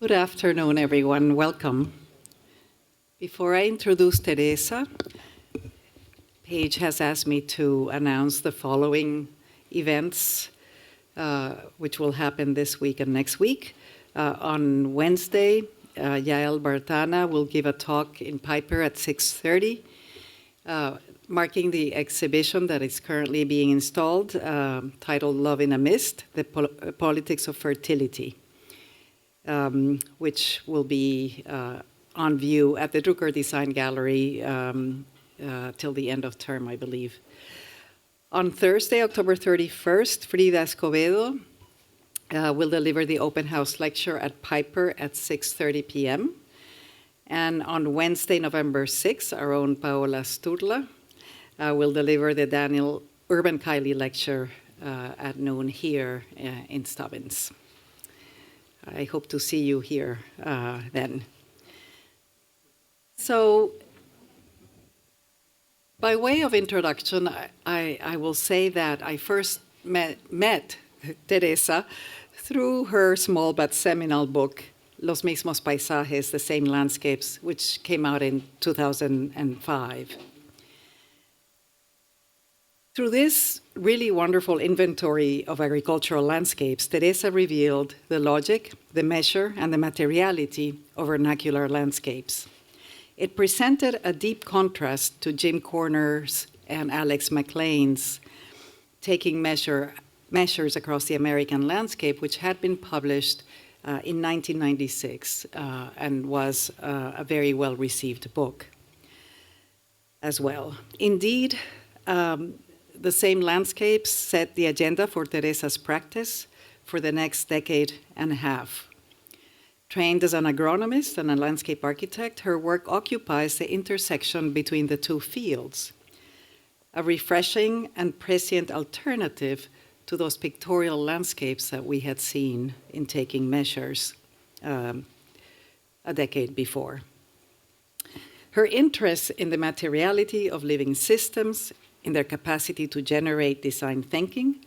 Good afternoon, everyone. Welcome. Before I introduce Teresa, Paige has asked me to announce the following events, which will happen this week and next week. On Wednesday, Yael Bartana will give a talk in Piper at 6:30, marking the exhibition that is currently being installed, titled Love in a Mist, the Politics of Fertility, which will be on view at the Drucker Design Gallery till the end of term, I believe. On Thursday, October 31st, Frida Escobedo will deliver the open house lecture at Piper at 6:30 p.m. And on Wednesday, November 6th, our own Paola Sturla will deliver the Daniel Urban-Kiley lecture at noon here in Stubbins. I hope to see you here then. So, by way of introduction, I will say that I first met Teresa through her small but seminal book, Los Mismos Paisajes, The Same Landscapes, which came out in 2005. Through this really wonderful inventory of agricultural landscapes, Teresa revealed the logic, the measure, and the materiality of vernacular landscapes. It presented a deep contrast to Jim Corner's and Alex McLean's taking measures across the American landscape, which had been published in 1996 and was a very well-received book as well. Indeed, The Same Landscapes set the agenda for Teresa's practice for the next decade and a half. Trained as an agronomist and a landscape architect, her work occupies the intersection between the two fields, a refreshing and prescient alternative to those pictorial landscapes that we had seen in taking measures a decade before. Her interest in the materiality of living systems, in their capacity to generate design thinking,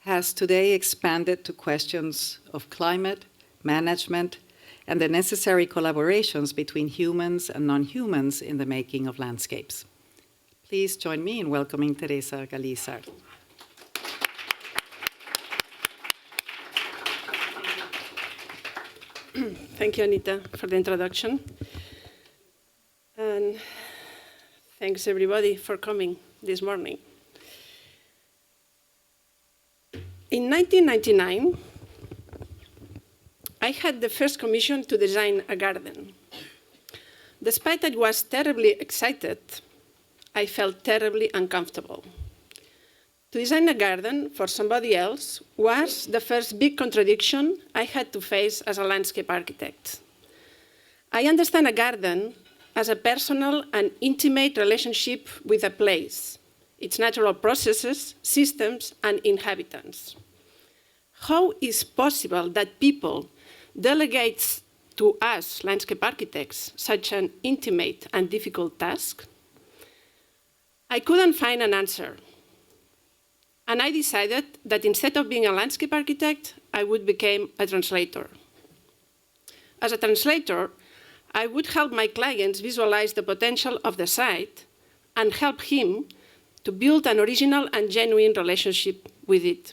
has today expanded to questions of climate, management, and the necessary collaborations between humans and non-humans in the making of landscapes. Please join me in welcoming Teresa Galí-Izard. Thank you, Anita, for the introduction. And thanks, everybody, for coming this morning. In 1999, I had the first commission to design a garden. Despite I was terribly excited, I felt terribly uncomfortable. To design a garden for somebody else was the first big contradiction I had to face as a landscape architect. I understand a garden as a personal and intimate relationship with a place, its natural processes, systems, and inhabitants. How is it possible that people delegate to us, landscape architects, such an intimate and difficult task? I couldn't find an answer. And I decided that instead of being a landscape architect, I would become a translator. As a translator, I would help my clients visualize the potential of the site and help him to build an original and genuine relationship with it.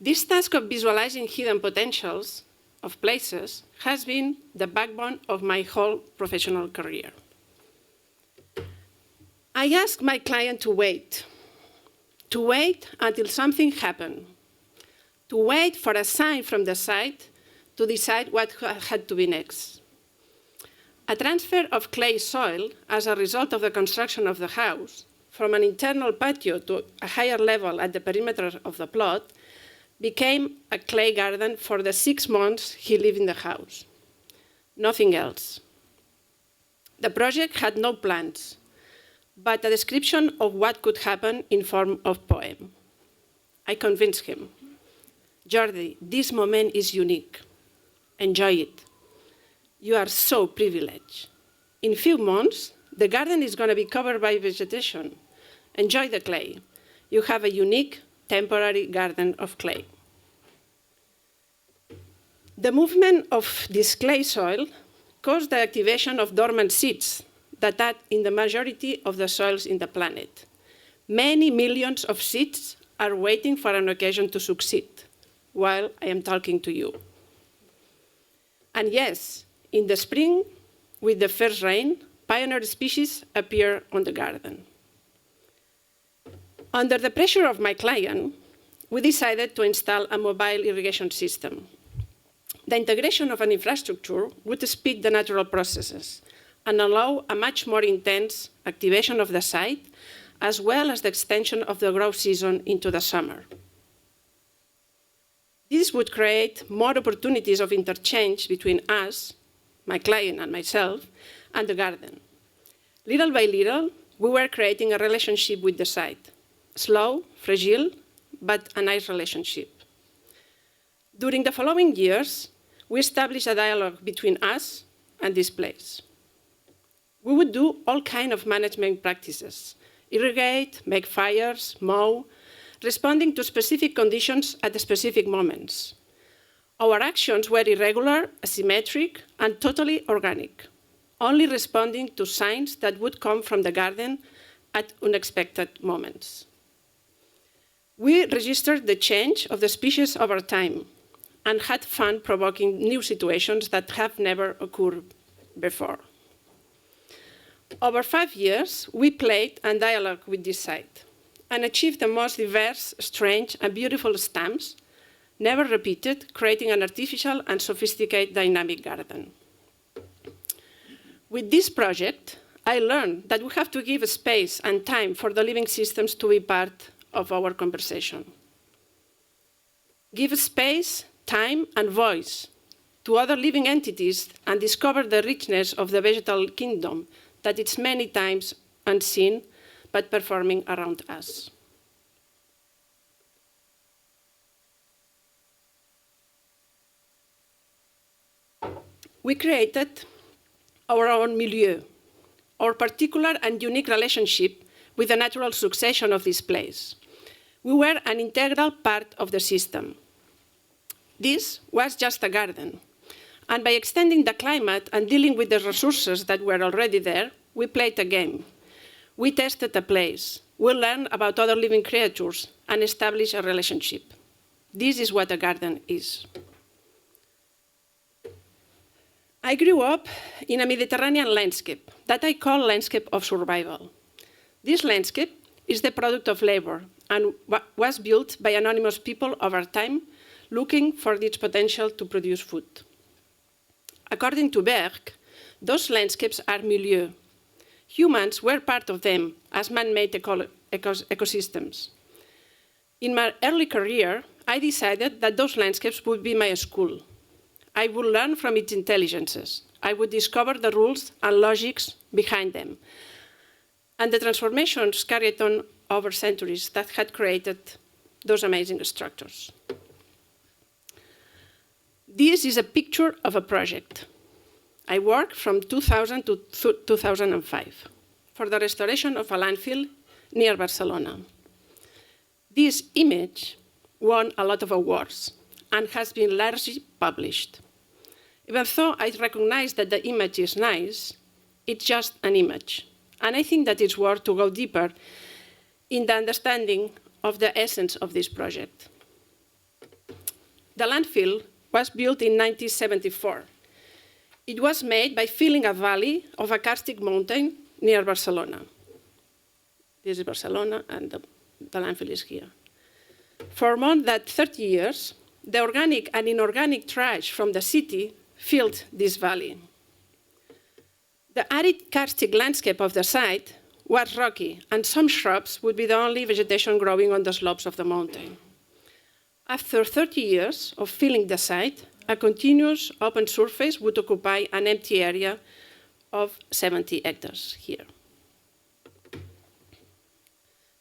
This task of visualizing hidden potentials of places has been the backbone of my whole professional career. I asked my client to wait until something happened, to wait for a sign from the site to decide what had to be next. A transfer of clay soil as a result of the construction of the house from an internal patio to a higher level at the perimeter of the plot became a clay garden for the 6 months he lived in the house. Nothing else. The project had no plans, but a description of what could happen in form of poem. I convinced him, Jordi, this moment is unique. Enjoy it. You are so privileged. In a few months, the garden is going to be covered by vegetation. Enjoy the clay. You have a unique, temporary garden of clay. The movement of this clay soil caused the activation of dormant seeds that are in the majority of the soils in the planet. Many millions of seeds are waiting for an occasion to succeed while I am talking to you. And yes, in the spring, with the first rain, pioneer species appear on the garden. Under the pressure of my client, we decided to install a mobile irrigation system. The integration of an infrastructure would speed the natural processes and allow a much more intense activation of the site, as well as the extension of the growth season into the summer. This would create more opportunities of interchange between us, my client and myself, and the garden. Little by little, we were creating a relationship with the site. Slow, fragile, but a nice relationship. During the following years, we established a dialogue between us and this place. We would do all kinds of management practices: irrigate, make fires, mow, responding to specific conditions at the specific moments. Our actions were irregular, asymmetric, and totally organic, only responding to signs that would come from the garden at unexpected moments. We registered the change of the species over time and had fun provoking new situations that have never occurred before. Over 5 years, we played and dialogued with this site and achieved the most diverse, strange, and beautiful stamps, never repeated, creating an artificial and sophisticated dynamic garden. With this project, I learned that we have to give space and time for the living systems to be part of our conversation. Give space, time, and voice to other living entities and discover the richness of the vegetal kingdom that is many times unseen but performing around us. We created our own milieu, our particular and unique relationship with the natural succession of this place. We were an integral part of the system. This was just a garden, and by extending the climate and dealing with the resources that were already there, we played a game. We tested the place, we learned about other living creatures, and established a relationship. This is what a garden is. I grew up in a Mediterranean landscape that I call landscape of survival. This landscape is the product of labor and was built by anonymous people over time looking for its potential to produce food. According to Berg, those landscapes are milieu. Humans were part of them as man-made ecosystems. In my early career, I decided that those landscapes would be my school. I would learn from its intelligences. I would discover the rules and logics behind them, and the transformations carried on over centuries that had created those amazing structures. This is a picture of a project. I worked from 2000 to 2005 for the restoration of a landfill near Barcelona. This image won a lot of awards and has been largely published. Even though I recognize that the image is nice, it's just an image. And I think that it's worth to go deeper in the understanding of the essence of this project. The landfill was built in 1974. It was made by filling a valley of a karstic mountain near Barcelona. This is Barcelona, and the landfill is here. For more than 30 years, the organic and inorganic trash from the city filled this valley. The arid karstic landscape of the site was rocky, and some shrubs would be the only vegetation growing on the slopes of the mountain. After 30 years of filling the site, a continuous open surface would occupy an empty area of 70 hectares here.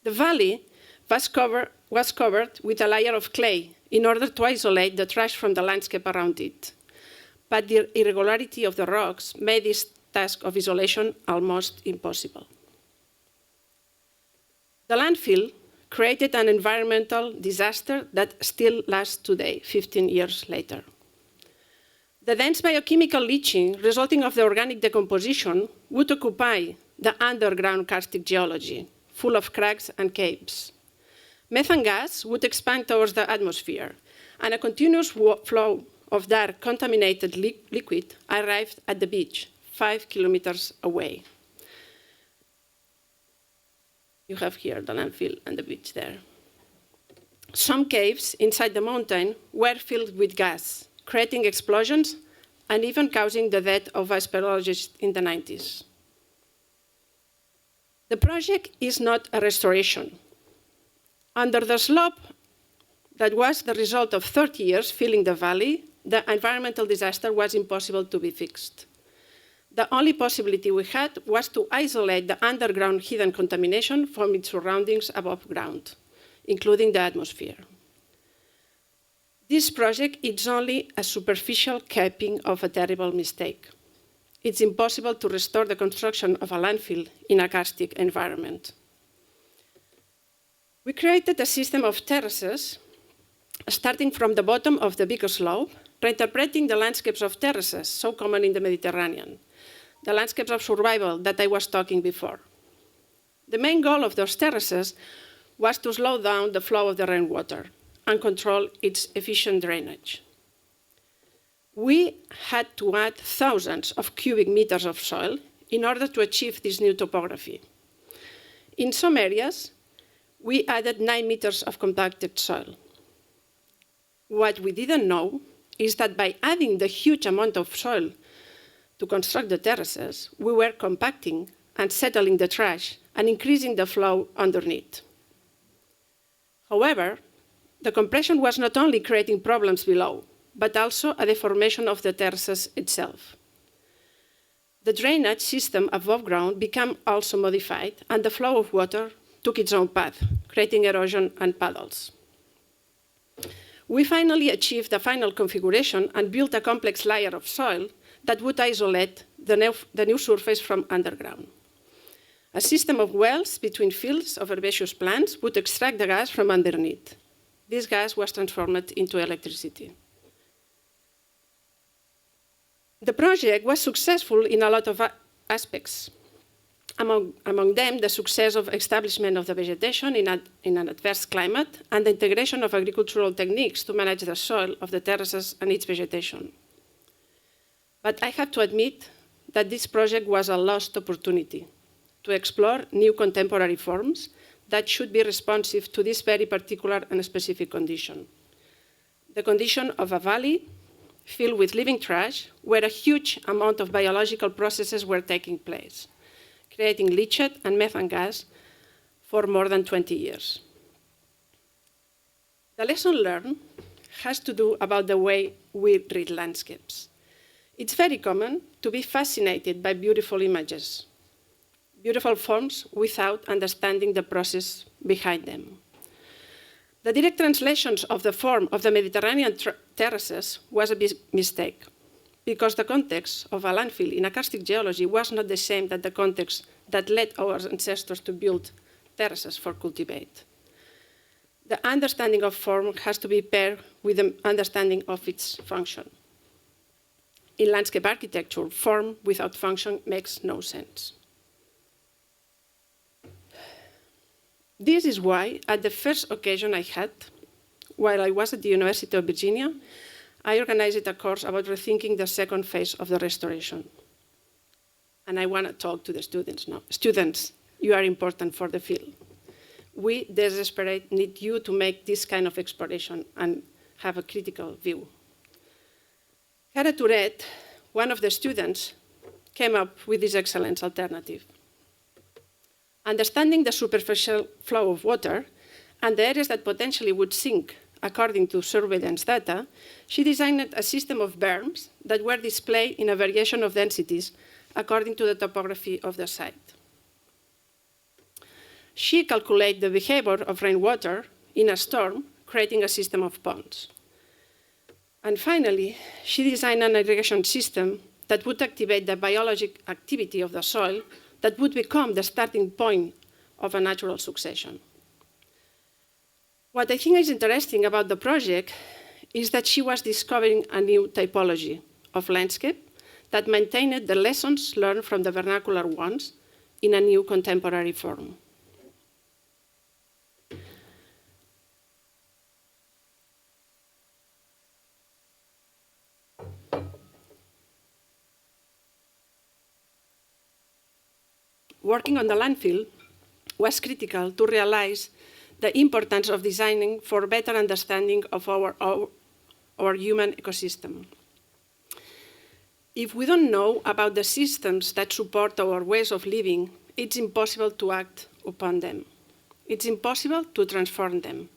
The valley was covered with a layer of clay in order to isolate the trash from the landscape around it. But the irregularity of the rocks made this task of isolation almost impossible. The landfill created an environmental disaster that still lasts today, 15 years later. The dense biochemical leaching resulting of the organic decomposition would occupy the underground karstic geology, full of cracks and caves. Methane gas would expand towards the atmosphere, and a continuous flow of dark contaminated liquid arrived at the beach, 5 kilometers away. You have here the landfill and the beach there. Some caves inside the mountain were filled with gas, creating explosions and even causing the death of a speleologist in the 90s. The project is not a restoration. Under the slope that was the result of 30 years filling the valley, the environmental disaster was impossible to be fixed. The only possibility we had was to isolate the underground hidden contamination from its surroundings above ground, including the atmosphere. This project is only a superficial capping of a terrible mistake. It's impossible to restore the construction of a landfill in a karstic environment. We created a system of terraces starting from the bottom of the bigger slope, reinterpreting the landscapes of terraces so common in the Mediterranean, the landscapes of survival that I was talking before. The main goal of those terraces was to slow down the flow of the rainwater and control its efficient drainage. We had to add thousands of cubic meters of soil in order to achieve this new topography. In some areas, we added 9 meters of compacted soil. What we didn't know is that by adding the huge amount of soil to construct the terraces, we were compacting and settling the trash and increasing the flow underneath. However, the compression was not only creating problems below, but also a deformation of the terraces itself. The drainage system above ground became also modified, and the flow of water took its own path, creating erosion and puddles. We finally achieved the final configuration and built a complex layer of soil that would isolate the new surface from underground. A system of wells between fields of herbaceous plants would extract the gas from underneath. This gas was transformed into electricity. The project was successful in a lot of aspects. Among them, the success of establishment of the vegetation in an adverse climate and the integration of agricultural techniques to manage the soil of the terraces and its vegetation. But I have to admit that this project was a lost opportunity to explore new contemporary forms that should be responsive to this very particular and specific condition. The condition of a valley filled with living trash where a huge amount of biological processes were taking place, creating leachate and methane gas for more than 20 years. The lesson learned has to do about the way we read landscapes. It's very common to be fascinated by beautiful images, beautiful forms without understanding the process behind them. The direct translations of the form of the Mediterranean terraces was a big mistake, because the context of a landfill in a karstic geology was not the same as the context that led our ancestors to build terraces for cultivate. The understanding of form has to be paired with the understanding of its function. In landscape architecture, form without function makes no sense. This is why, at the first occasion I had, while I was at the University of Virginia, I organized a course about rethinking the second phase of the restoration. And I want to talk to the students now. Students, you are important for the field. We desperately need you to make this kind of exploration and have a critical view. Cara Tourette, one of the students, came up with this excellent alternative. Understanding the superficial flow of water and the areas that potentially would sink according to surveillance data, she designed a system of berms that were displayed in a variation of densities according to the topography of the site. She calculated the behavior of rainwater in a storm, creating a system of ponds. And finally, she designed an irrigation system that would activate the biologic activity of the soil that would become the starting point of a natural succession. What I think is interesting about the project is that she was discovering a new typology of landscape that maintained the lessons learned from the vernacular ones in a new contemporary form. Working on the landfill was critical to realize the importance of designing for better understanding of our human ecosystem. If we don't know about the systems that support our ways of living, it's impossible to act upon them. It's impossible to transform them.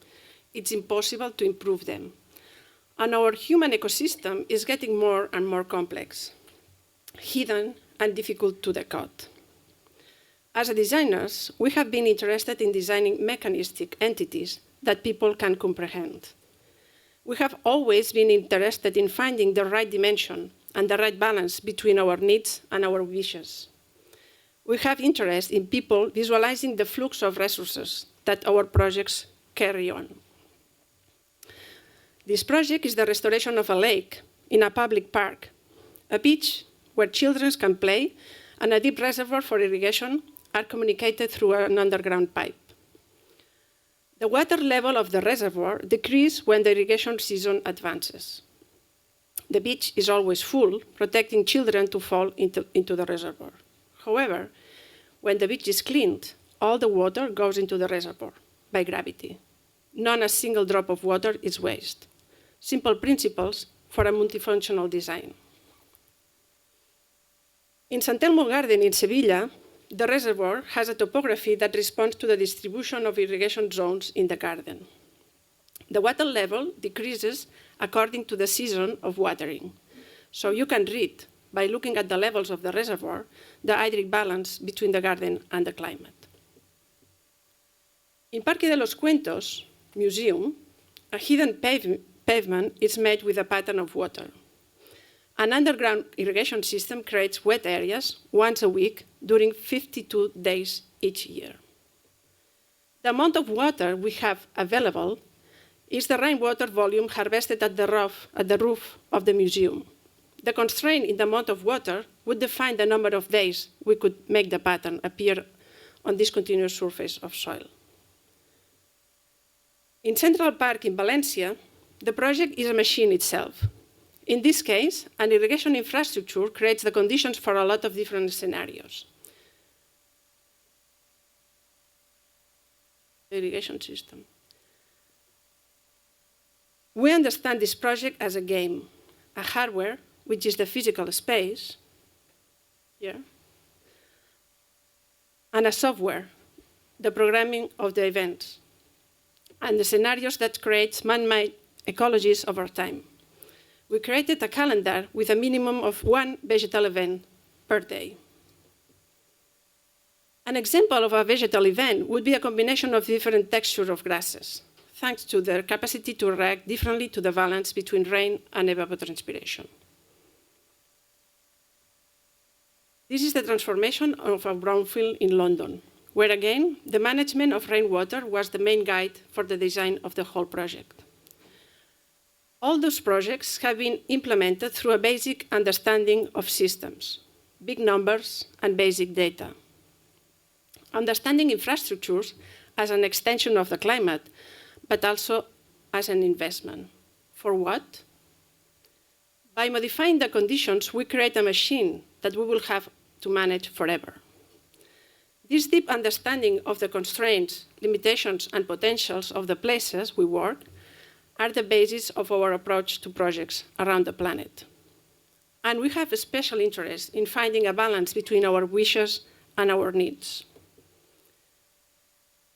It's impossible to improve them. And our human ecosystem is getting more and more complex, hidden and difficult to decode. As designers, we have been interested in designing mechanistic entities that people can comprehend. We have always been interested in finding the right dimension and the right balance between our needs and our wishes. We have interest in people visualizing the flux of resources that our projects carry on. This project is the restoration of a lake in a public park, a beach where children can play, and a deep reservoir for irrigation are communicated through an underground pipe. The water level of the reservoir decreases when the irrigation season advances. The beach is always full, protecting children to fall into the reservoir. However, when the beach is cleaned, all the water goes into the reservoir by gravity. Not a single drop of water is wasted. Simple principles for a multifunctional design. In Sant Telmo Garden in Sevilla, the reservoir has a topography that responds to the distribution of irrigation zones in the garden. The water level decreases according to the season of watering. So you can read, by looking at the levels of the reservoir, the hydric balance between the garden and the climate. In Parque de los Cuentos Museum, a hidden pavement is made with a pattern of water. An underground irrigation system creates wet areas once a week during 52 days each year. The amount of water we have available is the rainwater volume harvested at the roof of the museum. The constraint in the amount of water would define the number of days we could make the pattern appear on this continuous surface of soil. In Central Park in Valencia, the project is a machine itself. In this case, an irrigation infrastructure creates the conditions for a lot of different scenarios. The irrigation system. We understand this project as a game, a hardware, which is the physical space, here, and a software, the programming of the events, and the scenarios that create man-made ecologies over time. We created a calendar with a minimum of 1 vegetal event per day. An example of a vegetal event would be a combination of different textures of grasses, thanks to their capacity to react differently to the balance between rain and evapotranspiration. This is the transformation of a brownfield in London, where again, the management of rainwater was the main guide for the design of the whole project. All those projects have been implemented through a basic understanding of systems, big numbers, and basic data. Understanding infrastructures as an extension of the climate, but also as an investment. For what? By modifying the conditions, we create a machine that we will have to manage forever. This deep understanding of the constraints, limitations, and potentials of the places we work are the basis of our approach to projects around the planet. And we have a special interest in finding a balance between our wishes and our needs.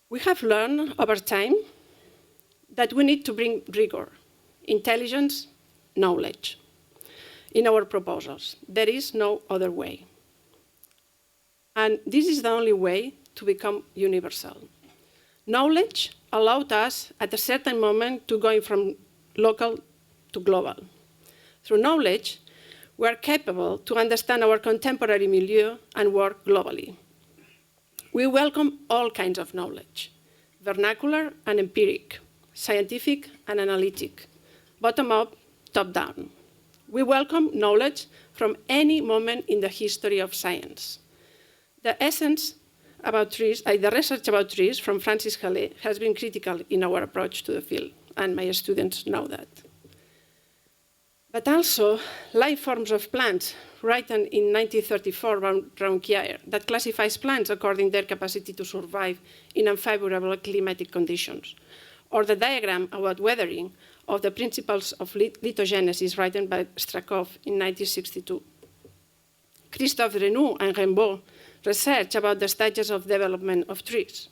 We have learned over time that we need to bring rigor, intelligence, knowledge in our proposals. There is no other way. And this is the only way to become universal. Knowledge allowed us at a certain moment to go from local to global. Through knowledge, we are capable to understand our contemporary milieu and work globally. We welcome all kinds of knowledge, vernacular and empiric, scientific and analytic, bottom-up, top-down. We welcome knowledge from any moment in the history of science. The research about trees from Francis Halé has been critical in our approach to the field, and my students know that. But also, life forms of plants, written in 1934 by Ronquier, that classifies plants according to their capacity to survive in unfavorable climatic conditions, or the diagram about weathering of the principles of lithogenesis written by Strakov in 1962. Christophe Renou and Rimbaud research about the stages of development of trees.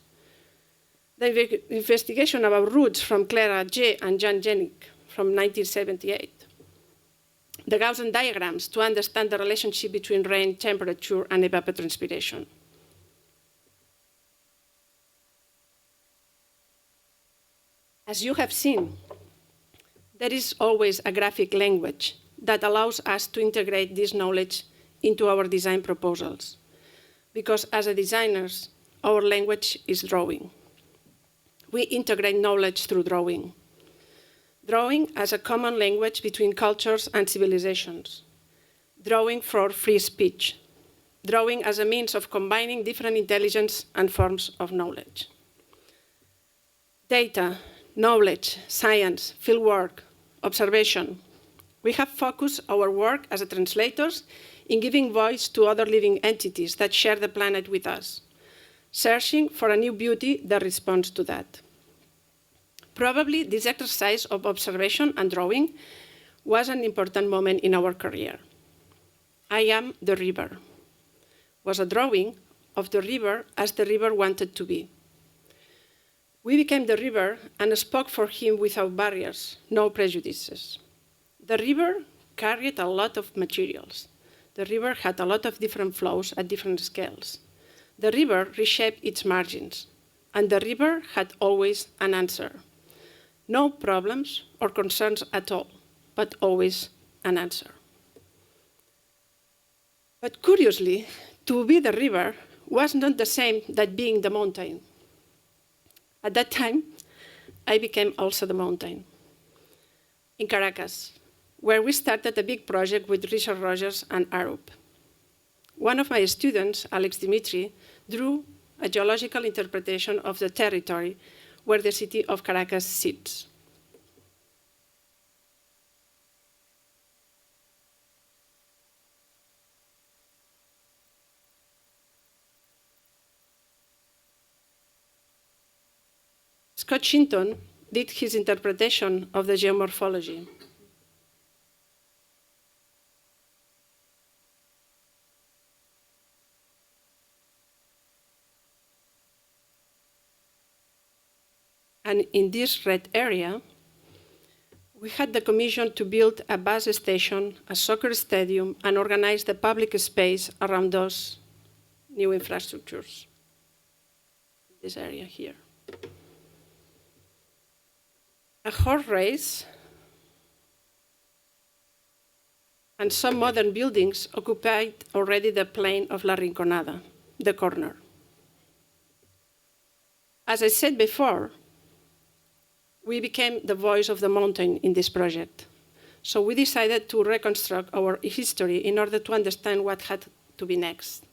The investigation about roots from Clara J. and Jan Jenick from 1978. The Gaussian diagrams to understand the relationship between rain, temperature, and evapotranspiration. As you have seen, there is always a graphic language that allows us to integrate this knowledge into our design proposals. Because as designers, our language is drawing. We integrate knowledge through drawing. Drawing as a common language between cultures and civilizations. Drawing for free speech. Drawing as a means of combining different intelligence and forms of knowledge. Data, knowledge, science, fieldwork, observation. We have focused our work as translators in giving voice to other living entities that share the planet with us, searching for a new beauty that responds to that. Probably this exercise of observation and drawing was an important moment in our career. I am the river was a drawing of the river as the river wanted to be. We became the river and spoke for him without barriers, no prejudices. The river carried a lot of materials. The river had a lot of different flows at different scales. The river reshaped its margins, and the river had always an answer. No problems or concerns at all, but always an answer. But curiously, to be the river was not the same as being the mountain. At that time, I became also the mountain. In Caracas, where we started a big project with Richard Rogers and Arup. One of my students, Alex Dimitri, drew a geological interpretation of the territory where the city of Caracas sits. Scott Shinton did his interpretation of the geomorphology. And in this red area, we had the commission to build a bus station, a soccer stadium, and organize the public space around those new infrastructures. This area here. A horse race and some modern buildings occupied already the plain of La Rinconada, the corner. As I said before, we became the voice of the mountain in this project. So we decided to reconstruct our history in order to understand what had to be next.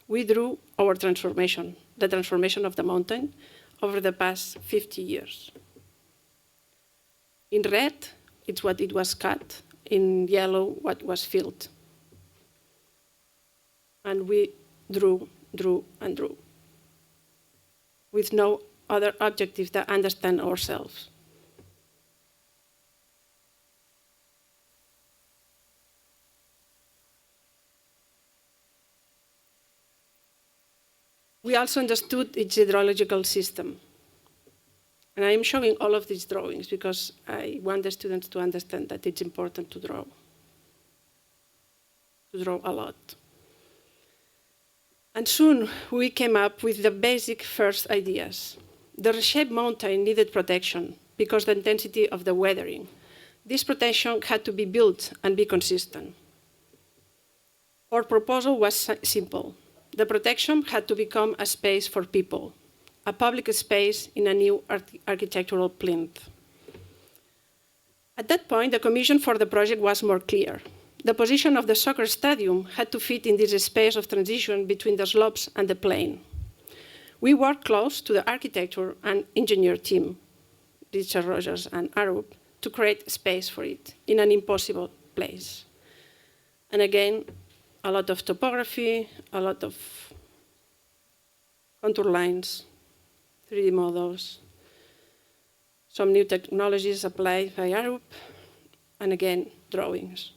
We drew our transformation, the transformation of the mountain over the past 50 years. In red, it's what it was cut. In yellow, what was filled. And we drew, and drew, with no other objective than understand ourselves. We also understood its hydrological system. And I am showing all of these drawings because I want the students to understand that it's important to draw a lot. And soon we came up with the basic first ideas. The reshaped mountain needed protection because the intensity of the weathering. This protection had to be built and be consistent. Our proposal was simple. The protection had to become a space for people, a public space in a new architectural plinth. At that point, the commission for the project was more clear. the position of the soccer stadium had to fit in this space of transition between the slopes and the plain. We worked close to the architecture and engineer team, Richard Rogers and Arup, to create space for it in an impossible place. And again, a lot of topography, a lot of contour lines, 3D models, some new technologies applied by Arup, and again, drawings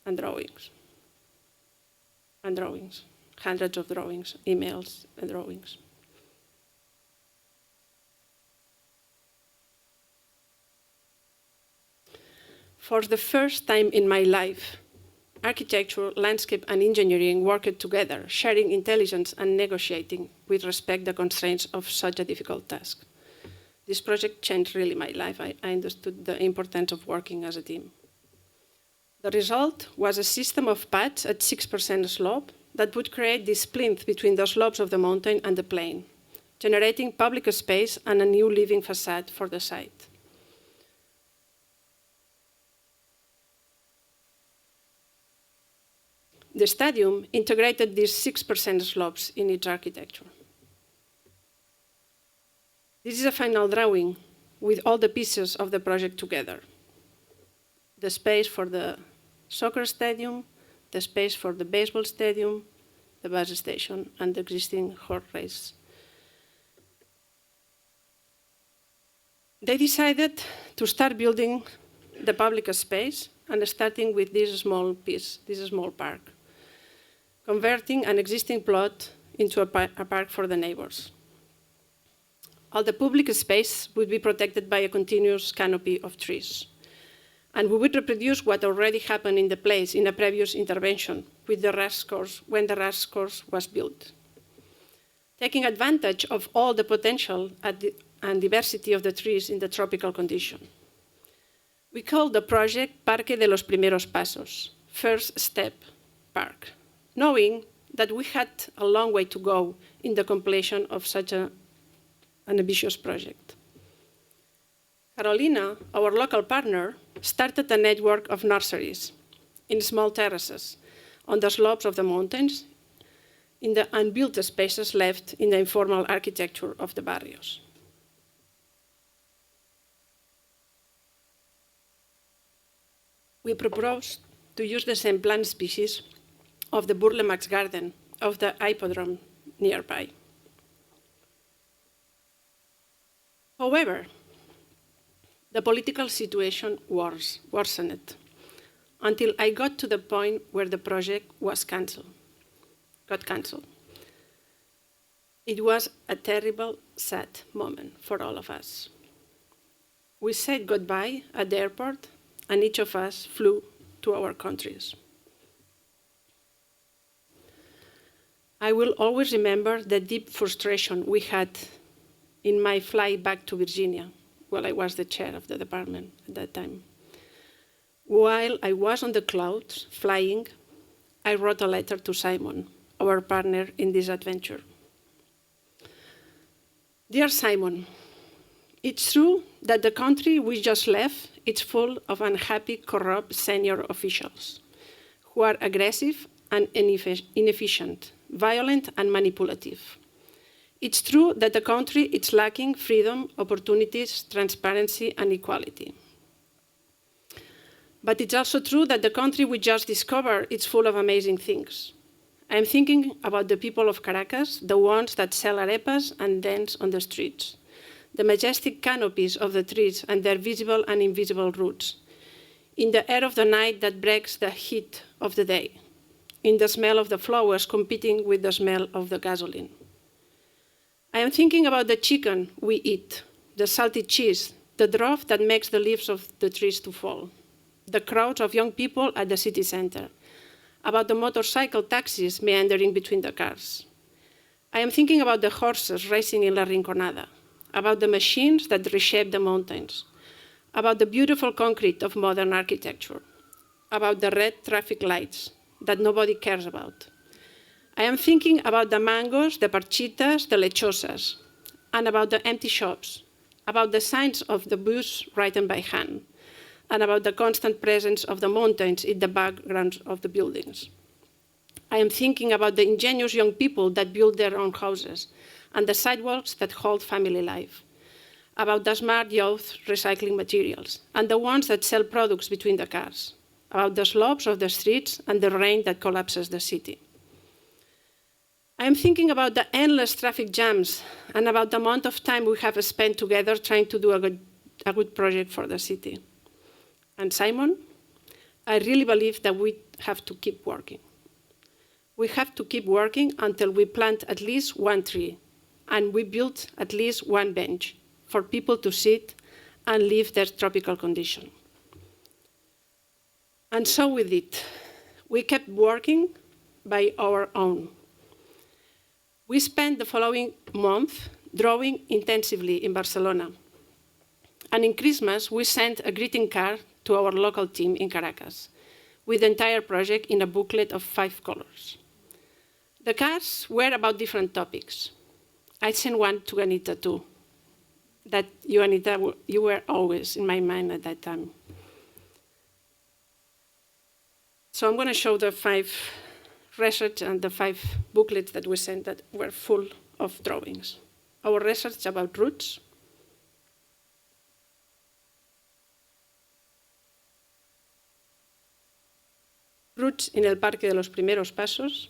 and drawings and drawings, hundreds of drawings, emails and drawings. For the first time in my life, architecture, landscape, and engineering worked together, sharing intelligence and negotiating with respect to the constraints of such a difficult task. This project changed really my life. I understood the importance of working as a team. The result was a system of paths at 6% slope that would create this plinth between the slopes of the mountain and the plain, generating public space and a new living facade for the site. The stadium integrated these 6% slopes in its architecture. This is a final drawing with all the pieces of the project together. The space for the soccer stadium, the space for the baseball stadium, the bus station, and the existing horse race. They decided to start building the public space and starting with this small piece, this small park, converting an existing plot into a park for the neighbors. All the public space would be protected by a continuous canopy of trees. And we would reproduce what already happened in the place in a previous intervention with the race course, when the race course was built. Taking advantage of all the potential and diversity of the trees in the tropical condition. We called the project Parque de los Primeros Pasos, First Step Park, knowing that we had a long way to go in the completion of such an ambitious project. Carolina, our local partner, started a network of nurseries in small terraces on the slopes of the mountains in the unbuilt spaces left in the informal architecture of the barrios. We proposed to use the same plant species of the Burle-Marx garden of the hippodrome nearby. However, the political situation worsened until I got to the point where the project was got cancelled. It was a terrible, sad moment for all of us. We said goodbye at the airport, and each of us flew to our countries. I will always remember the deep frustration we had in my flight back to Virginia, while I was the chair of the department at that time. While I was on the clouds flying, I wrote a letter to Simon, our partner in this adventure. Dear Simon, it's true that the country we just left is full of unhappy, corrupt senior officials who are aggressive and inefficient, violent and manipulative. It's true that the country is lacking freedom, opportunities, transparency, and equality. But it's also true that the country we just discovered is full of amazing things. I'm thinking about the people of Caracas, the ones that sell arepas and dance on the streets, the majestic canopies of the trees and their visible and invisible roots, in the air of the night that breaks the heat of the day, in the smell of the flowers competing with the smell of the gasoline. I am thinking about the chicken we eat, the salty cheese, the drought that makes the leaves of the trees to fall, the crowds of young people at the city center, about the motorcycle taxis meandering between the cars. I am thinking about the horses racing in La Rinconada, about the machines that reshape the mountains, about the beautiful concrete of modern architecture, about the red traffic lights that nobody cares about. I am thinking about the mangoes, the parchitas, the lechosas, and about the empty shops, about the signs of the bus written by hand, and about the constant presence of the mountains in the background of the buildings. I am thinking about the ingenious young people that build their own houses and the sidewalks that hold family life, about the smart youth recycling materials and the ones that sell products between the cars, about the slopes of the streets and the rain that collapses the city. I am thinking about the endless traffic jams and about the amount of time we have spent together trying to do a good project for the city. And Simon, I really believe that we have to keep working. We have to keep working until we plant at least one tree and we build at least one bench for people to sit and live their tropical condition. And so we did. We kept working by our own. We spent the following month drawing intensively in Barcelona. And in Christmas, we sent a greeting card to our local team in Caracas with the entire project in a booklet of 5 colors. The cards were about different topics. I sent one to Anita too. That you, Anita, you were always in my mind at that time. So I'm going to show the 5 research and the 5 booklets that we sent that were full of drawings. Our research about roots, roots in el Parque de los Primeros Pasos,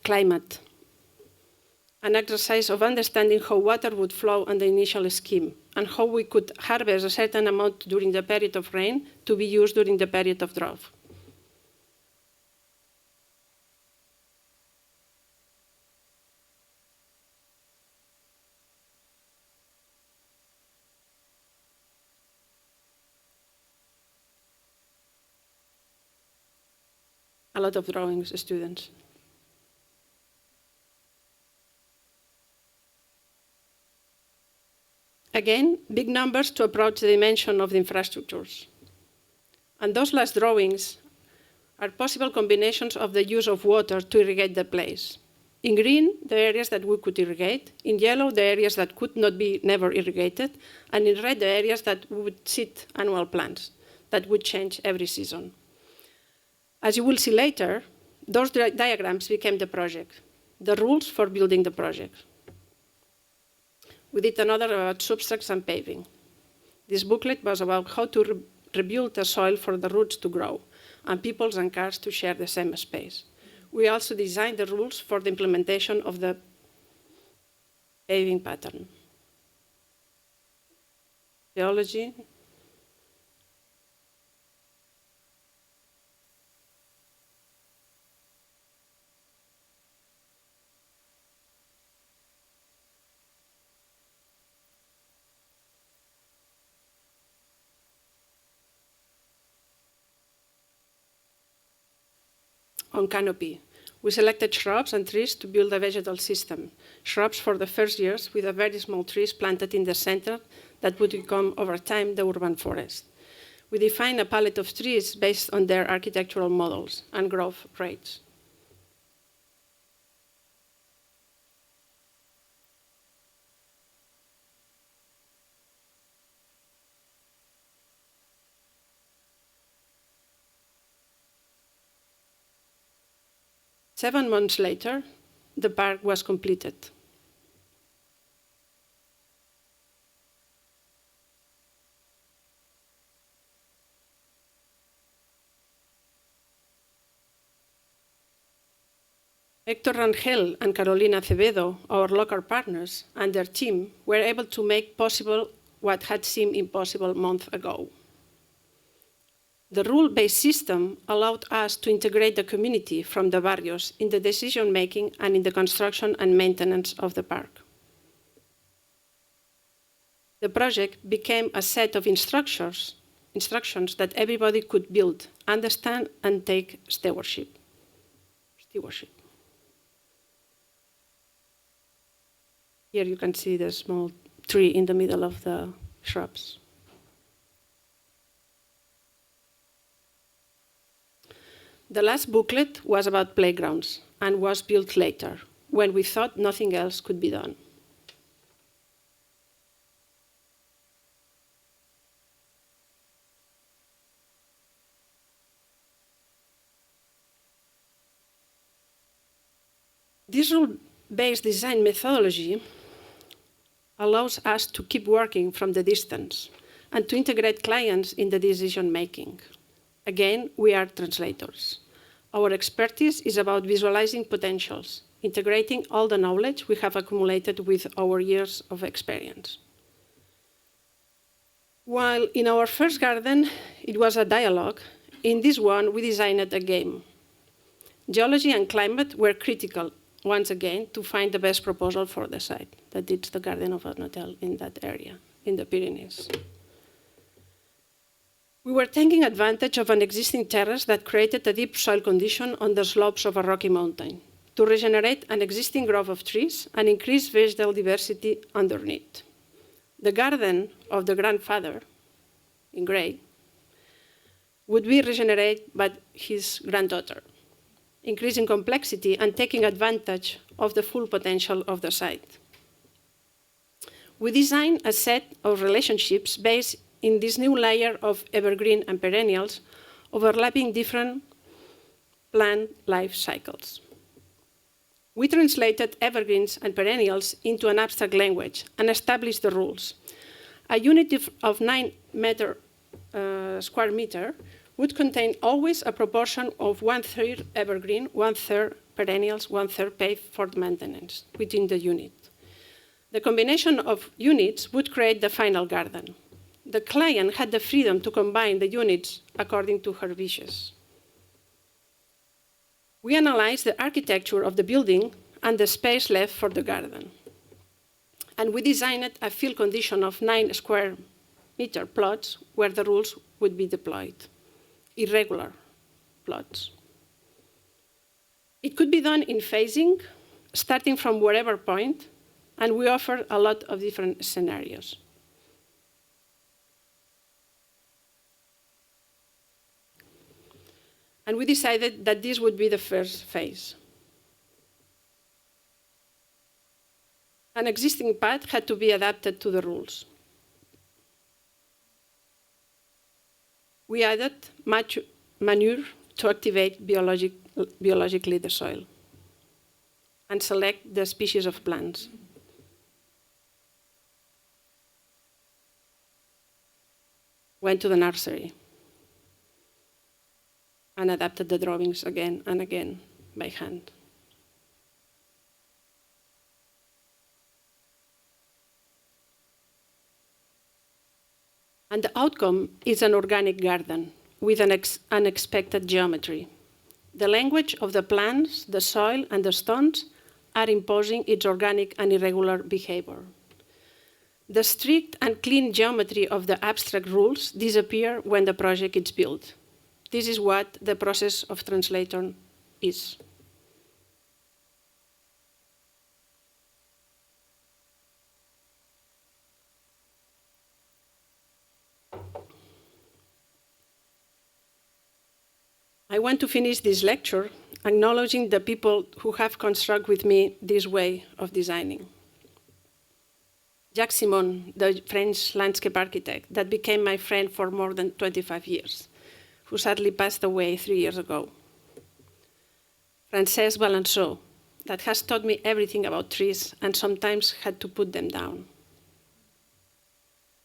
climate, an exercise of understanding how water would flow on the initial scheme and how we could harvest a certain amount during the period of rain to be used during the period of drought. A lot of drawings, students. Again, big numbers to approach the dimension of the infrastructures. And those last drawings are possible combinations of the use of water to irrigate the place. In green, the areas that we could irrigate. In yellow, the areas that could not be never irrigated. And in red, the areas that would sit annual plants that would change every season. As you will see later, those diagrams became the project, the rules for building the project. We did another about substracts and paving. This booklet was about how to rebuild the soil for the roots to grow and people and cars to share the same space. We also designed the rules for the implementation of the paving pattern. Geology. On canopy, we selected shrubs and trees to build a vegetal system. Shrubs for the first years with a very small trees planted in the center that would become over time the urban forest. We defined a palette of trees based on their architectural models and growth rates. Seven months later, the park was completed. Héctor Rangel and Carolina Acevedo, our local partners, and their team were able to make possible what had seemed impossible months ago. The rule-based system allowed us to integrate the community from the barrios in the decision-making and in the construction and maintenance of the park. The project became a set of instructions that everybody could build, understand, and take stewardship. Here you can see the small tree in the middle of the shrubs. The last booklet was about playgrounds and was built later, when we thought nothing else could be done. This rule-based design methodology allows us to keep working from the distance and to integrate clients in the decision-making. Again, we are translators. Our expertise is about visualizing potentials, integrating all the knowledge we have accumulated with our years of experience. While in our first garden, it was a dialogue, in this one, we designed a game. Geology and climate were critical, once again, to find the best proposal for the site, that it's the garden of an hotel in that area, in the Pyrenees. We were taking advantage of an existing terrace that created a deep soil condition on the slopes of a rocky mountain to regenerate an existing grove of trees and increase vegetal diversity underneath. The garden of the grandfather, in gray, would be regenerated by his granddaughter, increasing complexity and taking advantage of the full potential of the site. We designed a set of relationships based in this new layer of evergreen and perennials, overlapping different plant life cycles. We translated evergreens and perennials into an abstract language and established the rules. A unit of 9 square meter would contain always a proportion of 1/3 evergreen, 1/3 perennials, 1/3 paved for maintenance within the unit. The combination of units would create the final garden. The client had the freedom to combine the units according to her wishes. We analyzed the architecture of the building and the space left for the garden. And we designed a field condition of 9 square meter plots where the rules would be deployed, irregular plots. It could be done in phasing, starting from wherever point, and we offer a lot of different scenarios. And we decided that this would be the first phase. An existing path had to be adapted to the rules. We added manure to activate biologically the soil and select the species of plants. Went to the nursery and adapted the drawings again and again by hand. And the outcome is an organic garden with an unexpected geometry. The language of the plants, the soil, and the stones are imposing its organic and irregular behavior. The strict and clean geometry of the abstract rules disappear when the project is built. This is what the process of translation is. I want to finish this lecture acknowledging the people who have constructed with me this way of designing. Jacques Simon, the French landscape architect that became my friend for more than 25 years, who sadly passed away 3 years ago. Francesc Balançó, that has taught me everything about trees and sometimes had to put them down.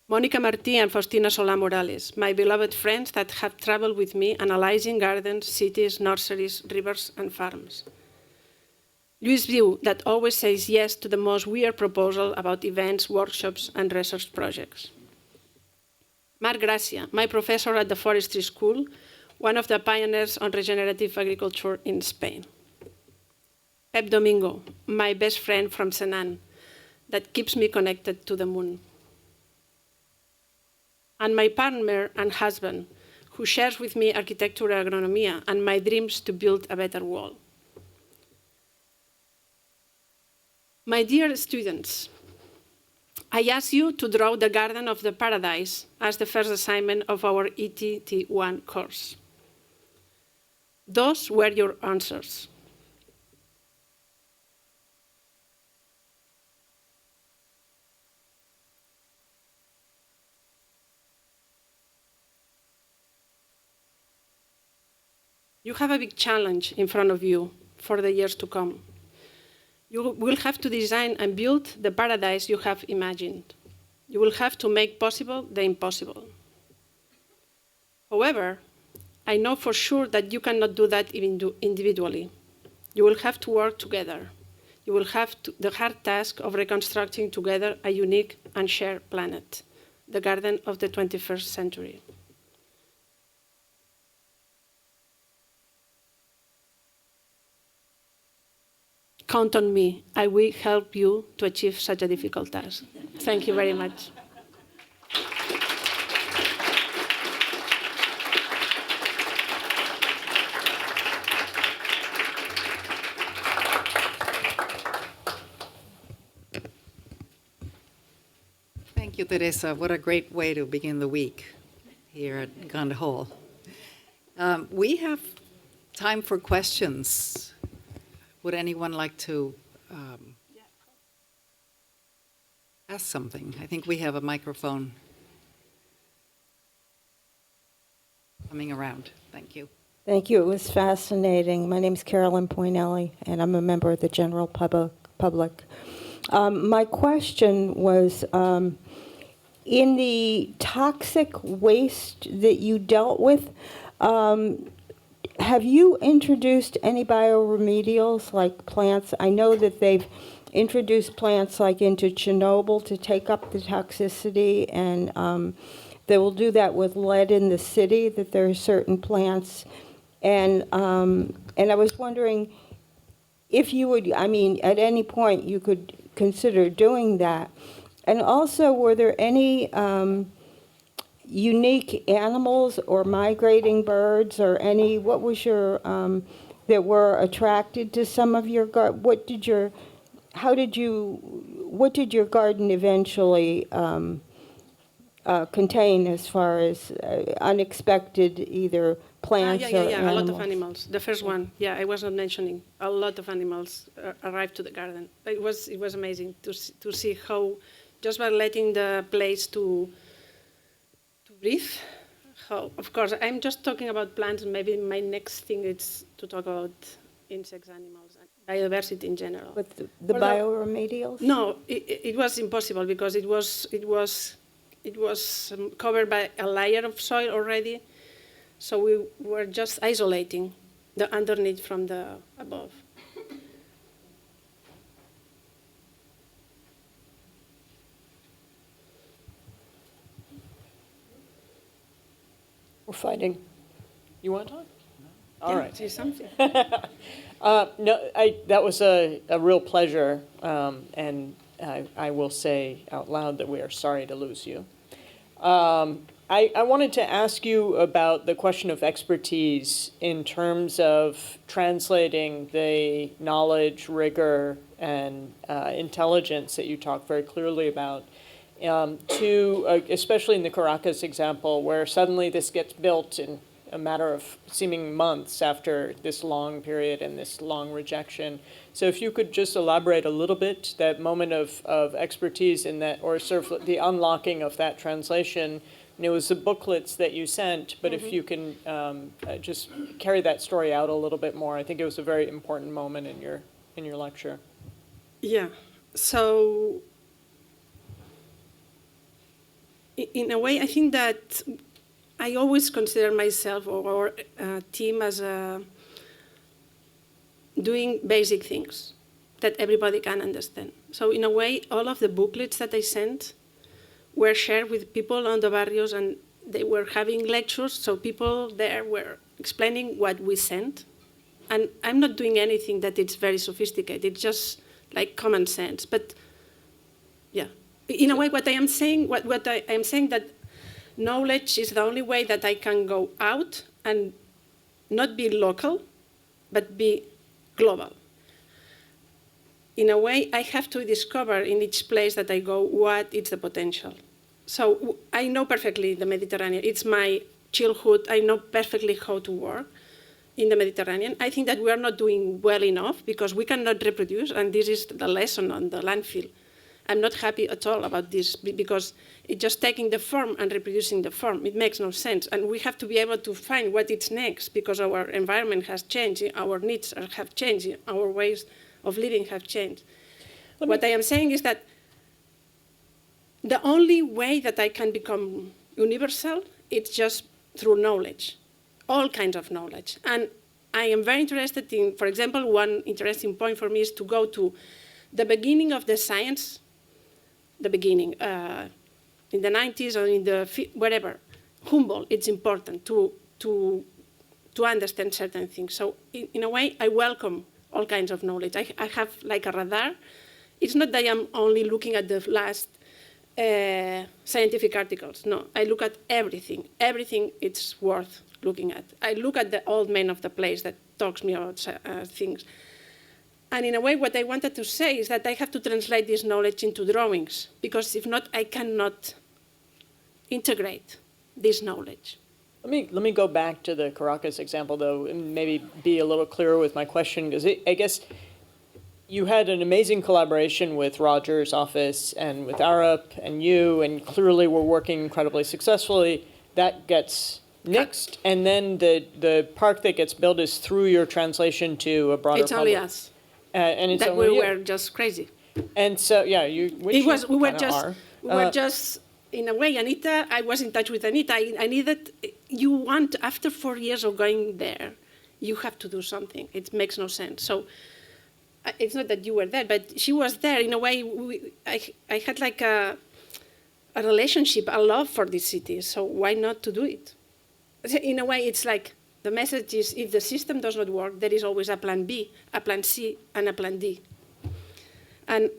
Mónica Martí and Faustina Solà Morales, my beloved friends that have traveled with me analyzing gardens, cities, nurseries, rivers, and farms. Lluís Viu, that always says yes to the most weird proposal about events, workshops, and research projects. Marc Gracia, my professor at the Forestry School, one of the pioneers on regenerative agriculture in Spain. Pep Domingo, my best friend from Senan, that keeps me connected to the moon. And my partner and husband, who shares with me Arquitectura Agronomia and my dreams to build a better world. My dear students, I ask you to draw the Garden of the Paradise as the first assignment of our ETT1 course. Those were your answers. You have a big challenge in front of you for the years to come. You will have to design and build the paradise you have imagined. You will have to make possible the impossible. However, I know for sure that you cannot do that individually. You will have to work together. You will have the hard task of reconstructing together a unique and shared planet, the garden of the 21st century. Count on me. I will help you to achieve such a difficult task. Thank you very much. Thank you, Teresa. What a great way to begin the week here at Grand Hall. We have time for questions. Would anyone like to ask something? I think we have a microphone coming around. Thank you. Thank you. It was fascinating. My name is Carolyn Poinelli, and I'm a member of the general public. My question was, in the toxic waste that you dealt with, have you introduced any bioremedials like plants? I know that they've introduced plants like into Chernobyl to take up the toxicity, and they will do that with lead in the city, that there are certain plants. And I was wondering if you would, I mean, at any point you could consider doing that. And also, were there any unique animals or migrating birds or any, what was your, that were attracted to some of your garden? What did your garden eventually contain as far as unexpected either plants or animals? A lot of animals. The first one, I was not mentioning. A lot of animals arrived to the garden. It was amazing to see how, just by letting the place to breathe. How, of course, I'm just talking about plants. Maybe my next thing is to talk about insects, animals, and biodiversity in general. With the bioremedials? No, it was impossible because it was covered by a layer of soil already. So we were just isolating the underneath from the above. We're fighting. You want to talk? No. All right. Say something. That was a real pleasure, and I will say out loud that we are sorry to lose you. I wanted to ask you about the question of expertise in terms of translating the knowledge, rigor, and intelligence that you talk very clearly about to, especially in the Caracas example, where suddenly this gets built in a matter of seeming months after this long period and this long rejection. So if you could just elaborate a little bit, that moment of expertise in that, or sort of the unlocking of that translation. And it was the booklets that you sent, but if you can just carry that story out a little bit more, I think it was a very important moment in your lecture. Yeah. So in a way, I think that I always consider myself or a team as doing basic things that everybody can understand. So in a way, all of the booklets that I sent were shared with people on the barrios, and they were having lectures, so people there were explaining what we sent. And I'm not doing anything that it's very sophisticated, it's just like common sense. But yeah, in a way, what I am saying, what I am saying that knowledge is the only way that I can go out and not be local, but be global. In a way, I have to discover in each place that I go what is the potential. So I know perfectly the Mediterranean. It's my childhood. I know perfectly how to work. in the Mediterranean. I think that we are not doing well enough because we cannot reproduce, and this is the lesson on the landfill. I'm not happy at all about this because it's just taking the form and reproducing the form. It makes no sense, and we have to be able to find what is next because our environment has changed, our needs have changed, our ways of living have changed. What I am saying is that the only way that I can become universal is just through knowledge, all kinds of knowledge. And I am very interested in, for example, one interesting point for me is to go to the beginning of the science, the beginning, in the 90s or in the, whatever, Humboldt, it's important to understand certain things. So in a way, I welcome all kinds of knowledge. I have like a radar. It's not that I'm only looking at the last scientific articles. No, I look at everything. Everything it's worth looking at. I look at the old man of the place that talks me about things. And in a way, what I wanted to say is that I have to translate this knowledge into drawings, because if not, I cannot integrate this knowledge. Let me go back to the Caracas example, though, and maybe be a little clearer with my question, because I guess you had an amazing collaboration with Roger's office and with Arup and you, and clearly we're working incredibly successfully. That gets nixed, and then the park that gets built is through your translation to a broader It's public. only us. And it's That only we you. were just crazy. And so, yeah, we were just, in a way, Anita, I was in touch with Anita. I needed, after 4 years of going there, you have to do something. It makes no sense. So it's not that you were there, but she was there. In a way, I had like a relationship, a love for this city. So why not to do it? In a way, it's like, the message is, if the system does not work, there is always a plan B, a plan C, and a plan D. And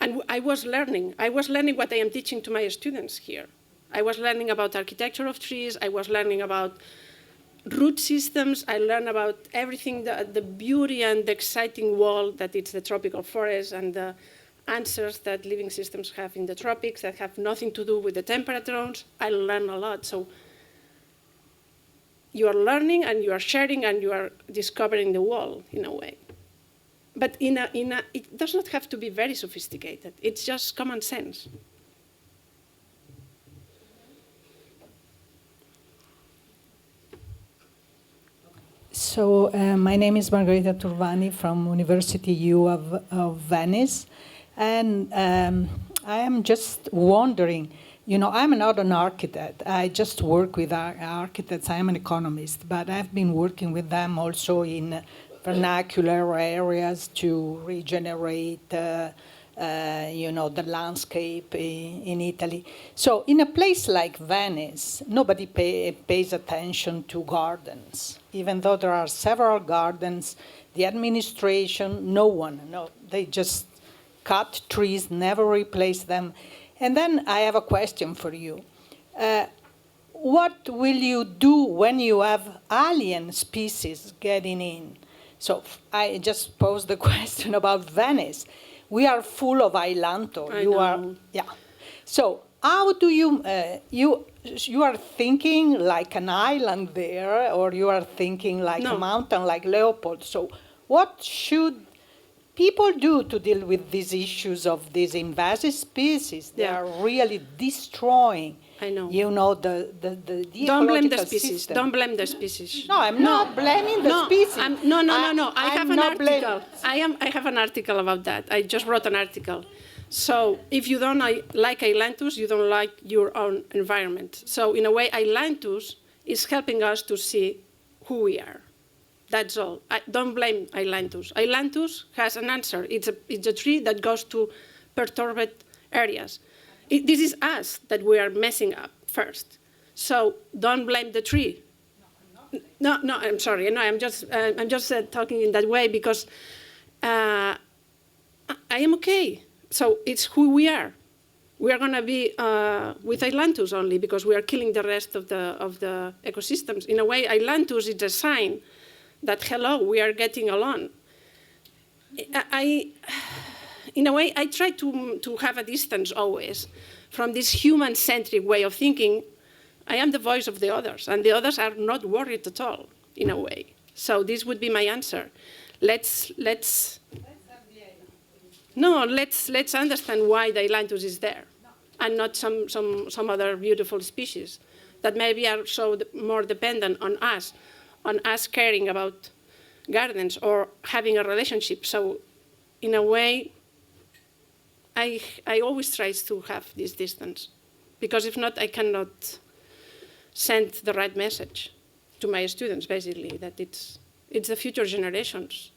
I was learning what I am teaching to my students here. I was learning about architecture of trees. I was learning about root systems. I learned about everything, the beauty and the exciting world that it's the tropical forest and the answers that living systems have in the tropics that have nothing to do with the temperatures. I learned a lot. So you are learning and you are sharing and you are discovering the world in a way. But it does not have to be very sophisticated. It's just common sense. So my name is Margherita Turvani from University U of Venice. And I am just wondering, I'm not an architect. I just work with architects. I am an economist, but I've been working with them also in vernacular areas to regenerate, the landscape in Italy. So in a place like Venice, nobody pays attention to gardens. Even though there are several gardens, the administration, they just cut trees, never replace them. And then I have a question for you. What will you do when you have alien species getting in? So I just posed the question about Venice. We are full of ailanto. So how do you are thinking like an island there, or you are thinking like a mountain like Leopold? So what should people do to deal with these issues of these invasive species? They are really destroying. I know. The Don't blame the ecological species. system. Don't blame the species. No, I'm not blaming the species. No. I have an article. I have an article about that. I just wrote an article. So if you don't like ailanthus, you don't like your own environment. So in a way, ailanthus is helping us to see who we are. That's all. Don't blame ailanthus. Ailanthus has an answer. It's a tree that goes to perturbed areas. This is us that we are messing up first. So don't blame the tree. No, I'm sorry. No, I'm just talking in that way because I am okay. So it's who we are. We are going to be with ailanthus only because we are killing the rest of the ecosystems. In a way, ailanthus is a sign that, hello, we are getting along. In a way, I try to have a distance always from this human-centric way of thinking. I am the voice of the others, and the others are not worried at all. in a way. So this would be my answer. Let's understand why the ailanthus is there, and not some other beautiful species that maybe are so more dependent on us caring about gardens or having a relationship. So in a way, I always try to have this distance, because if not, I cannot send the right message to my students, basically, that it's the future generations.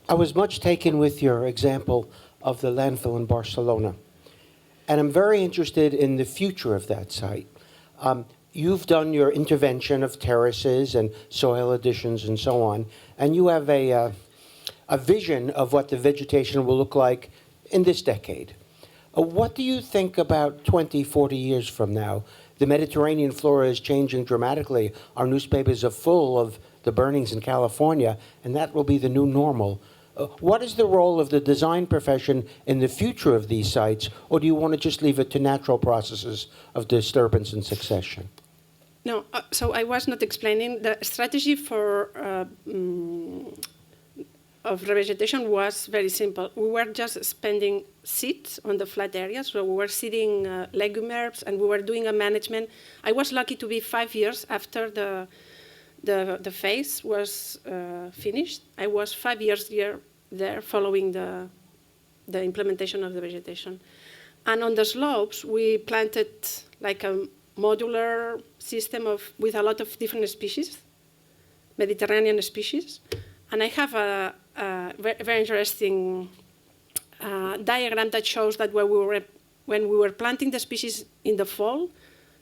I was much taken with your example of the landfill in Barcelona. And I'm very interested in the future of that site. You've done your intervention of terraces and soil additions and so on, and you have a vision of what the vegetation will look like in this decade. What do you think about 20, 40 years from now? The Mediterranean flora is changing dramatically. Our newspapers are full of the burnings in California, and that will be the new normal. What is the role of the design profession in the future of these sites, or do you want to just leave it to natural processes of disturbance and succession? No, so I was not explaining. The strategy for of revegetation was very simple. We were just spending seeds on the flat areas, so we were seeding legume herbs, and we were doing a management. I was lucky to be 5 years after the phase was finished. I was 5 years there following the implementation of the vegetation. And on the slopes, we planted like a modular system with a lot of different species, Mediterranean species. And I have a very interesting diagram that shows that when we were planting the species in the fall,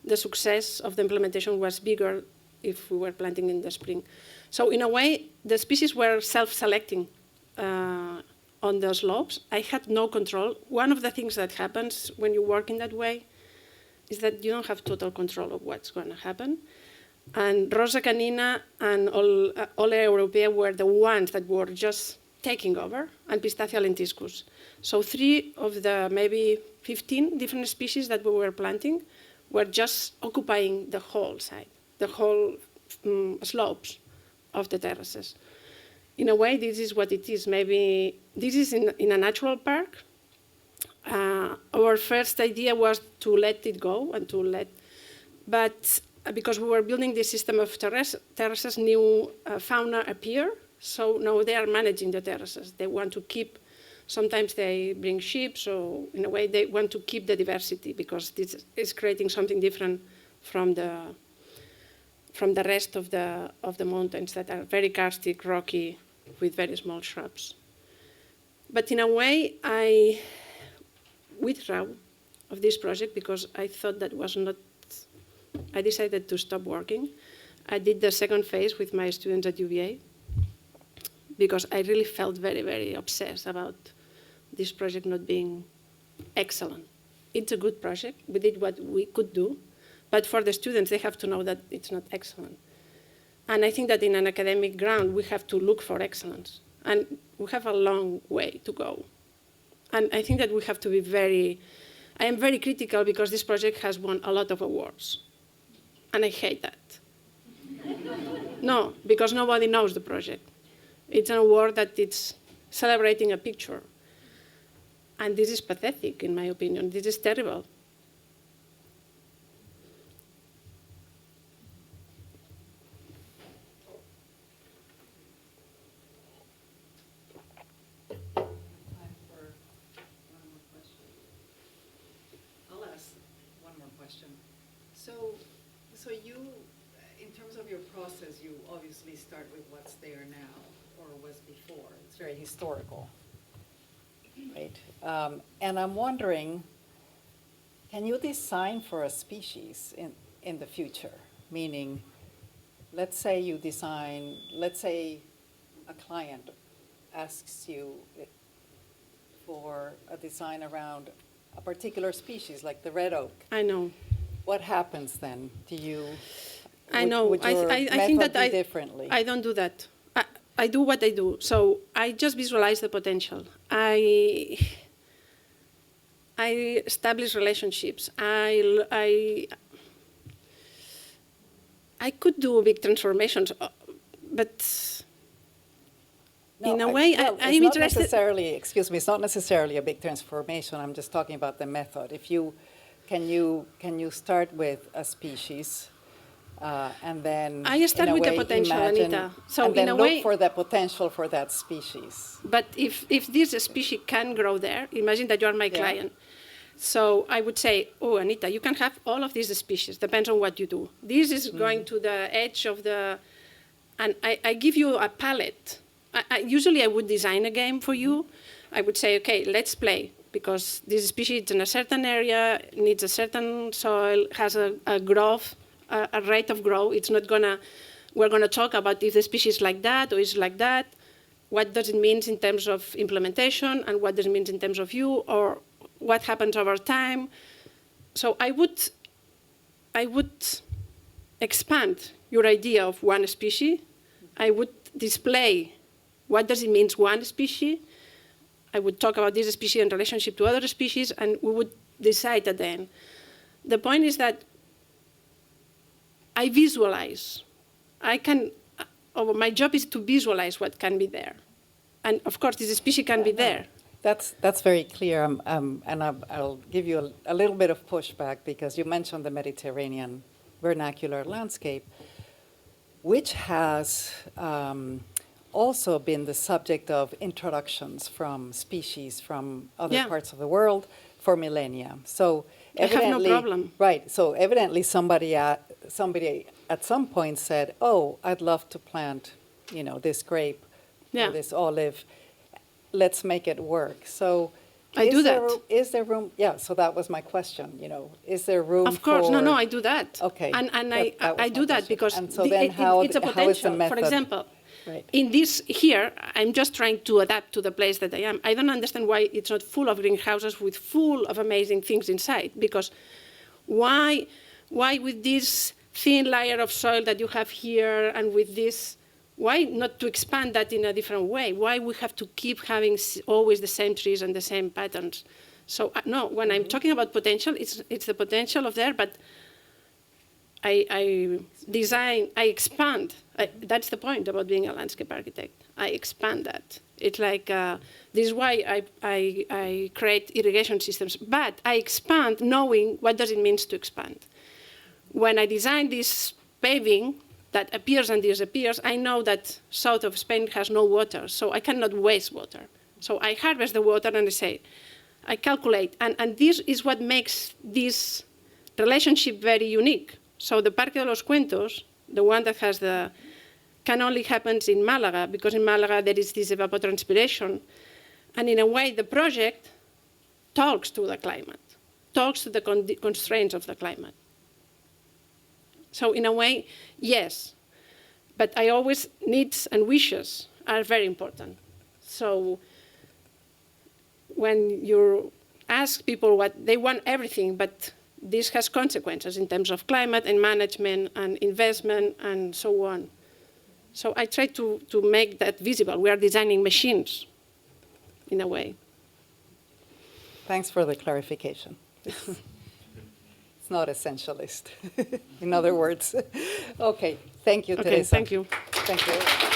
the success of the implementation was bigger if we were planting in the spring. So in a way, the species were self-selecting on the slopes. I had no control. One of the things that happens when you work in that way is that you don't have total control of what's going to happen. And Rosa Canina and Olea Europea were the ones that were just taking over, and Pistacia lentiscus. So 3 of the maybe 15 different species that we were planting were just occupying the whole site, the whole slopes of the terraces. In a way, this is what it is. Maybe this is in a natural park. Our first idea was to let it go and but because we were building this system of terraces, new fauna appear. So now they are managing the terraces. They want to keep, sometimes they bring sheep, so in a way they want to keep the diversity, because this is creating something different from the rest of the mountains that are very karstic, rocky, with very small shrubs. But in a way, I withdrew of this project because I thought that was not, I decided to stop working. I did the second phase with my students at UVA because I really felt very, very obsessed about this project not being excellent. It's a good project. We did what we could do. But for the students, they have to know that it's not excellent. And I think that in an academic ground, we have to look for excellence. And we have a long way to go. And I think that we have to be I am very critical because this project has won a lot of awards. And I hate that. No, because nobody knows the project. It's an award that it's celebrating a picture. And this is pathetic, in my opinion. This is terrible. So you, in terms of your process, you obviously start with what's there now or was before. It's very historical. Right. And I'm wondering, can you design for a species in the future? Meaning, let's say a client asks you for a design around a particular species, like the red oak. I know. What happens then? I know. Would your I think that method be differently? I don't do that. I do what I do. So I just visualize the potential. I establish relationships. I could do big transformations, but in a way, well, I'm it's not interested. necessarily, excuse me, it's not necessarily a big transformation. I'm just talking about the method. Can you start with a species, and then I start in a with the way potential, imagine, Anita. So and then in a look way, for the potential for that species. but if this species can grow there, imagine that you are my client. So I would say, oh, Anita, you can have all of these species, depends on what you do. This is going to the edge of the, and I give you a palette. Usually I would design a game for you. I would say, okay, let's play, because this species is in a certain area, needs a certain soil, has a growth, a rate of growth. It's not gonna, we're gonna talk about if the species is like that or is like that. What does it mean in terms of implementation, and what does it mean in terms of you, or what happens over time. So I would expand your idea of one species. I would display what does it mean one species. I would talk about this species in relationship to other species, and we would decide at the end. The point is that I visualize. My job is to visualize what can be there. And of course, this species can be there. That's very clear, and I'll give you a little bit of pushback, because you mentioned the Mediterranean vernacular landscape, which has also been the subject of introductions from species from other parts of the world for millennia. So evidently, I have no problem. Right. So evidently, somebody at some point said, "Oh, I'd love to plant, this grape or this olive. Let's make it work." So I do that. Is there room? Yeah, so that was my question, is there room Of course, for... no, I do that. Okay. And that was I do my that question. because And so then how it's a is the potential. method? For example, Right. in this here, I'm just trying to adapt to the place that I am. I don't understand why it's not full of greenhouses with full of amazing things inside, because why with this thin layer of soil that you have here and with this, why not to expand that in a different way? Why we have to keep having always the same trees and the same patterns? So no, when I'm talking about potential, it's the potential of there, but I design, I expand. That's the point about being a landscape architect. I expand that. It's like, this is why I create irrigation systems, but I expand knowing what does it mean to expand. When I design this paving that appears and disappears, I know that south of Spain has no water, so I cannot waste water. So I harvest the water and I calculate, and this is what makes this relationship very unique. So the Parque de los Cuentos, the one that has can only happen in Malaga, because in Malaga there is this evapotranspiration. And in a way, the project talks to the climate, talks to the constraints of the climate. So in a way, yes, but I always, needs and wishes are very important. So when you ask people what they want, everything, but this has consequences in terms of climate and management and investment and so on. So I try to make that visible. We are designing machines, in a way. Thanks for the clarification. It's not essentialist, in other words. Okay, thank you, Okay, Teresa. thank you. Thank you.